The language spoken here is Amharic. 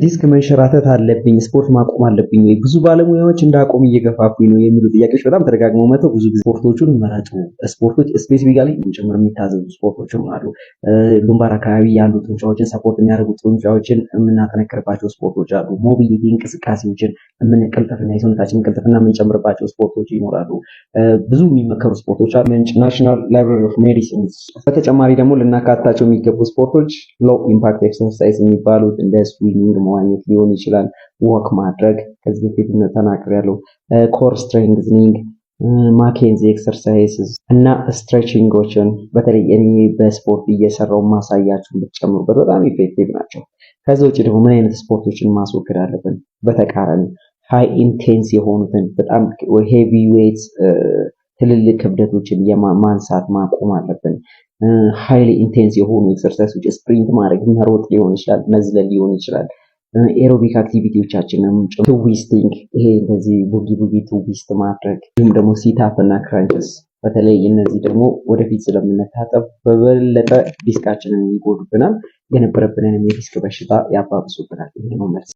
ዲስክ መንሸራተት አለብኝ፣ ስፖርት ማቆም አለብኝ ወይ? ብዙ ባለሙያዎች እንዳቆም እየገፋፉኝ ነው የሚሉ ጥያቄዎች በጣም ተደጋግመው መጥተው ብዙ ጊዜ ስፖርቶቹን መረጡ። ስፖርቶች ስፔሲፊካሊ ጭምር የሚታዘዙ ስፖርቶችም አሉ። ሉምባር አካባቢ ያሉ ጡንቻዎችን ሰፖርት የሚያደርጉ ጡንቻዎችን የምናጠነክርባቸው ስፖርቶች አሉ። ሞቢሊቲ እንቅስቃሴዎችን የምንቀልጥፍና የሰውነታችንን ቅልጥፍና የምንጨምርባቸው ስፖርቶች ይኖራሉ። ብዙ የሚመከሩ ስፖርቶች አሉ። ናሽናል ላይብራሪ ኦፍ ሜዲሲን። በተጨማሪ ደግሞ ልናካትታቸው የሚገቡ ስፖርቶች ሎው ኢምፓክት ኤክሰርሳይዝ የሚባሉት እንደ ስዊሚንግ መዋኘት ሊሆን ይችላል። ወክ ማድረግ ከዚህ በፊት ተናግሬያለሁ። ኮር ስትሬንግዝኒንግ፣ ማኬንዚ ኤክሰርሳይዝስ እና ስትሬቺንጎችን በተለይ እኔ በስፖርት እየሰራው ማሳያችሁን ብትጨምሩበት በጣም ኢፌክቲቭ ናቸው። ከዛ ውጭ ደግሞ ምን አይነት ስፖርቶችን ማስወገድ አለብን? በተቃራኒ ሃይ ኢንቴንስ የሆኑትን በጣም ሄቪ ዌይትስ ትልልቅ ክብደቶችን ማንሳት ማቆም አለብን። ሃይሊ ኢንቴንስ የሆኑ ኤክሰርሳይሶች ስፕሪንት ማድረግ፣ መሮጥ ሊሆን ይችላል፣ መዝለል ሊሆን ይችላል። ኤሮቢክ አክቲቪቲዎቻችንም ትዊስቲንግ፣ ይሄ እንደዚህ ቡጊ ቡጊ ትዊስት ማድረግ፣ እንዲሁም ደግሞ ሲታፕ እና ክራንችስ። በተለይ እነዚህ ደግሞ ወደፊት ስለምንታጠብ በበለጠ ዲስካችንን ይጎዱብናል፣ የነበረብንን የዲስክ በሽታ ያባብሱብናል። ይሄ ነው መልስ።